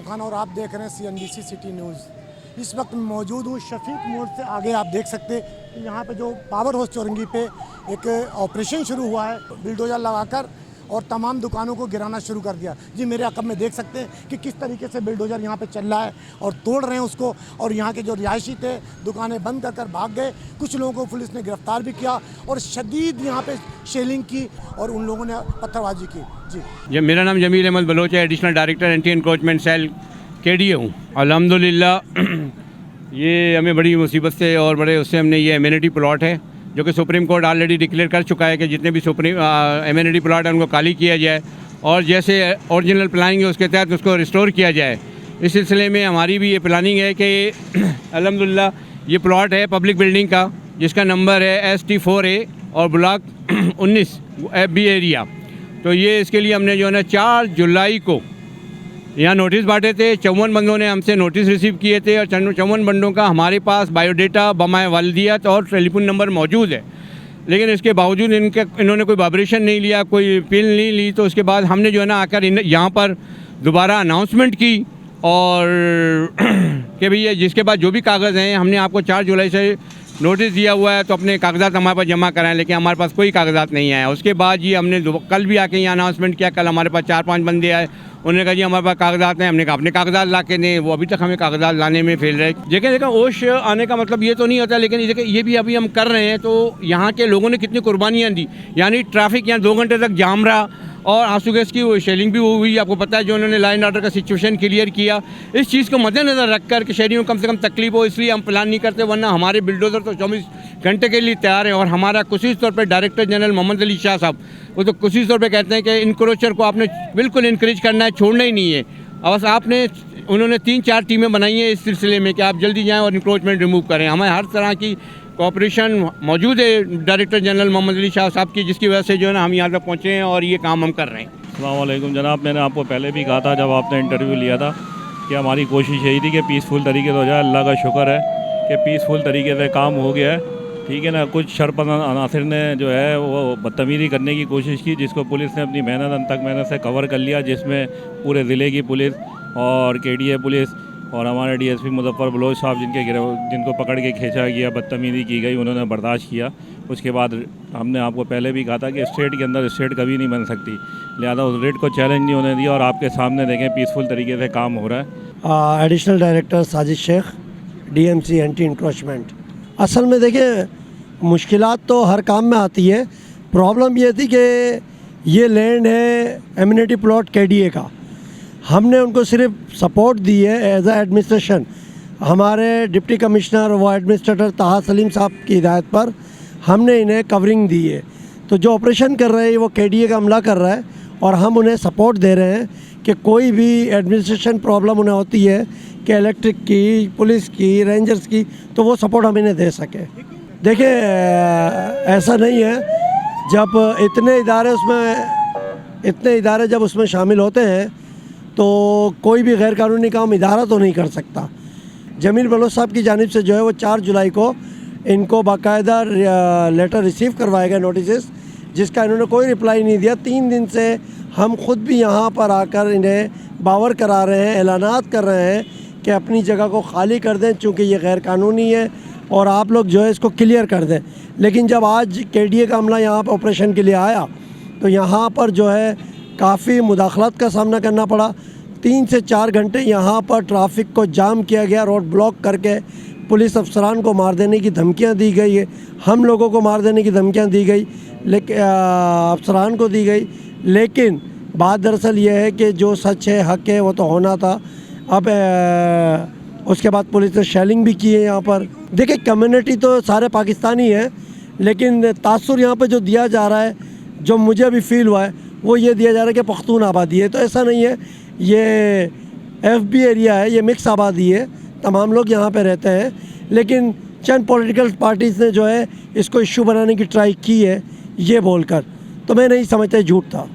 खान और आप देख रहे हैं CNBC सिटी न्यूज़। इस वक्त मैं मौजूद हूँ शफीक मोड़ से आगे। आप देख सकते हैं कि यहाँ पे जो पावर हाउस चौरंगी पे एक ऑपरेशन शुरू हुआ है, बिल्डोजर लगाकर और तमाम दुकानों को गिराना शुरू कर दिया। जी मेरे अकब में देख सकते हैं कि किस तरीके से बिल्डोजर यहाँ पे चल रहा है और तोड़ रहे हैं उसको। और यहाँ के जो रिहायशी थे दुकानें बंद कर भाग गए। कुछ लोगों को पुलिस ने गिरफ्तार भी किया और शदीद यहाँ पे शेलिंग की और उन लोगों ने पत्थरबाजी की। जी मेरा नाम जमील अहमद बलोच है, additional director anti encroachment cell KDA हूँ। अल्हम्दुलिल्लाह ये हमें बड़ी मुसीबत से और बड़े उससे हमने ये एमिनिटी प्लॉट है जो कि सुप्रीम कोर्ट ऑलरेडी डिक्लेयर कर चुका है कि जितने भी एमिनिटी प्लॉट हैं उनको खाली किया जाए और जैसे ओरिजिनल प्लानिंग है उसके तहत उसको रिस्टोर किया जाए। इस सिलसिले में हमारी भी ये प्लानिंग है कि अल्हम्दुलिल्लाह ये प्लॉट है पब्लिक बिल्डिंग का जिसका नंबर है ST4A और ब्लॉक 19 FB एरिया। तो ये इसके लिए हमने जो है ना 4 जुलाई को यहाँ नोटिस बांटे थे। 54 बंदों ने हमसे नोटिस रिसीव किए थे और 54 बंदों का हमारे पास बायोडेटा, बमाए वालदियत और टेलीफोन नंबर मौजूद है। लेकिन इसके बावजूद इन्होंने कोई वाइब्रेशन नहीं लिया, कोई पिल नहीं ली। तो उसके बाद हमने जो है ना आकर यहाँ पर दोबारा अनाउंसमेंट की और कि भैया जिसके बाद जो भी कागज़ हैं हमने आपको 4 जुलाई से नोटिस दिया हुआ है तो अपने कागजात हमारे पास जमा कराएं, लेकिन हमारे पास कोई कागजात नहीं आया। उसके बाद ये हमने कल भी आके यहाँ अनाउंसमेंट किया। कल हमारे पास 4-5 बंदे आए, उन्होंने कहा जी हमारे पास कागजात हैं। हमने कहा अपने कागजात ला के दें, वो अभी तक हमें कागजात लाने में फेल रहे। देखिए होश आने का मतलब ये तो नहीं होता, लेकिन देखिए ये भी अभी हम कर रहे हैं। तो यहाँ के लोगों ने कितनी कुर्बानियाँ दी, यानी ट्रैफिक यहाँ 2 घंटे तक जाम रहा और आंसू गैस की वो शेलिंग भी हुई। आपको पता है जो उन्होंने लाइन ऑर्डर का सिचुएशन क्लियर किया। इस चीज़ को मद्देनज़र रखकर कि शहरियों को कम से कम तकलीफ हो, इसलिए हम प्लान नहीं करते। वरना हमारे बिल्डोजर तो 24 घंटे के लिए तैयार हैं। और हमारा खुशी तौर पर डायरेक्टर जनरल मोहम्मद अली शाह साहब वो तो खुशी तौर पर कहते हैं कि इनक्रोचर को आपने बिल्कुल इनक्रेज करना है, छोड़ना ही नहीं है। बस आपने उन्होंने 3-4 टीमें बनाई हैं इस सिलसिले में कि आप जल्दी जाएँ और इंक्रोचमेंट रिमूव करें। हमें हर तरह की कोऑपरेशन मौजूद है डायरेक्टर जनरल मोहम्मद अली शाह साहब की, जिसकी वजह से जो है ना हम यहाँ तक पहुँचे हैं और ये काम हम कर रहे हैं। अस्सलाम वालेकुम जनाब, मैंने आपको पहले भी कहा था जब आपने इंटरव्यू लिया था कि हमारी कोशिश यही थी कि पीसफुल तरीके से हो जाए। अल्लाह का शुक्र है कि पीसफुल तरीके से काम हो गया है, ठीक है ना। कुछ शरपन अनासिर ने जो है वो बदतमीज़ी करने की कोशिश की, जिसको पुलिस ने अपनी मेहनत से कवर कर लिया, जिसमें पूरे ज़िले की पुलिस और KDA पुलिस और हमारे DSP मुजफ्फर बलोच साहब जिनको पकड़ के खींचा गया, बदतमीज़ी की गई, उन्होंने बर्दाश्त किया। उसके बाद हमने आपको पहले भी कहा था कि स्टेट के अंदर स्टेट कभी नहीं बन सकती, लिहाजा उस रेट को चैलेंज नहीं होने दिया और आपके सामने देखें पीसफुल तरीके से काम हो रहा है। Additional director Sajid Shaikh, DMC anti encroachment. असल में देखिए मुश्किलात तो हर काम में आती है। प्रॉब्लम ये थी कि ये लैंड है एमिनिटी प्लॉट KDA का। हमने उनको सिर्फ सपोर्ट दी है एज आ एडमिनिस्ट्रेशन। हमारे डिप्टी कमिश्नर व एडमिनिस्ट्रेटर ताहा सलीम साहब की हिदायत पर हमने इन्हें कवरिंग दी है। तो जो ऑपरेशन कर रहे हैं वो KDA का अमला कर रहा है और हम उन्हें सपोर्ट दे रहे हैं कि कोई भी एडमिनिस्ट्रेशन प्रॉब्लम उन्हें होती है कि इलेक्ट्रिक की, पुलिस की, रेंजर्स की, तो वो सपोर्ट हम इन्हें दे सके। देखिए ऐसा नहीं है, जब इतने इदारे जब उसमें शामिल होते हैं तो कोई भी गैर कानूनी काम इदारा तो नहीं कर सकता। जमील बलोच साहब की जानिब से जो है वो 4 जुलाई को इनको बाकायदा लेटर रिसीव करवाए गए, नोटिस, जिसका इन्होंने कोई रिप्लाई नहीं दिया। 3 दिन से हम ख़ुद भी यहाँ पर आकर इन्हें बावर करा रहे हैं, ऐलानात कर रहे हैं कि अपनी जगह को खाली कर दें चूँकि ये गैर कानूनी है और आप लोग जो है इसको क्लियर कर दें। लेकिन जब आज KDA का अमला यहाँ पर ऑपरेशन के लिए आया तो यहाँ पर जो है काफ़ी मुदाखलत का सामना करना पड़ा। 3 से 4 घंटे यहाँ पर ट्रैफिक को जाम किया गया, रोड ब्लॉक करके पुलिस अफसरान को मार देने की धमकियाँ दी गई है, हम लोगों को मार देने की धमकियाँ दी गई, लेकिन अफसरान को दी गई। लेकिन बात दरअसल ये है कि जो सच है, हक है, वो तो होना था। अब उसके बाद पुलिस ने शेलिंग भी की है यहाँ पर। देखिए कम्युनिटी तो सारे पाकिस्तानी है, लेकिन तासुर यहाँ पे जो दिया जा रहा है, जो मुझे अभी फील हुआ है, वो ये दिया जा रहा है कि पख्तून आबादी है। तो ऐसा नहीं है, ये FB एरिया है, ये मिक्स आबादी है, तमाम लोग यहाँ पे रहते हैं। लेकिन चंद पॉलिटिकल पार्टीज़ ने जो है इसको इशू बनाने की ट्राई की है ये बोलकर, तो मैं नहीं समझता झूठ था।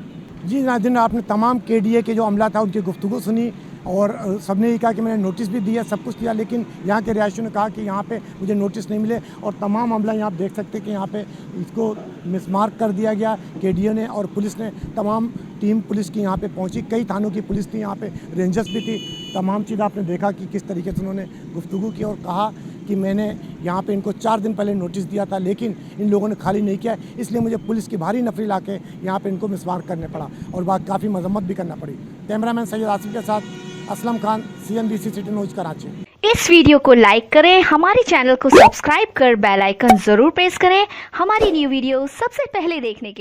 जी नाज़रीन, आपने तमाम KDA के जो अमला था उनकी गुफ्तगू सुनी और सबने ये कहा कि मैंने नोटिस भी दिया, सब कुछ किया, लेकिन यहाँ के रिहायशियों ने कहा कि यहाँ पे मुझे नोटिस नहीं मिले। और तमाम अमला यहाँ आप देख सकते हैं कि यहाँ पे इसको मिसमार्क कर दिया गया KDA ने और पुलिस ने तमाम टीम पुलिस की यहाँ पे पहुँची, कई थानों की पुलिस थी यहाँ पे, रेंजर्स भी थी। तमाम चीज़ आपने देखा कि किस तरीके से उन्होंने गुफ्तगू की और कहा कि मैंने यहाँ पे इनको 4 दिन पहले नोटिस दिया था, लेकिन इन लोगों ने खाली नहीं किया, इसलिए मुझे पुलिस की भारी नफरी ला के यहाँ पे इनको मिसवार करने पड़ा और बात काफ़ी मजम्मत भी करना पड़ी। कैमरामैन सैयद आसिफ के साथ Aslam Khan, CNBC city news Karachi. इस वीडियो को लाइक करें, हमारे चैनल को सब्सक्राइब कर बेल आइकन जरूर प्रेस करें हमारी न्यू वीडियो सबसे पहले देखने के लिए।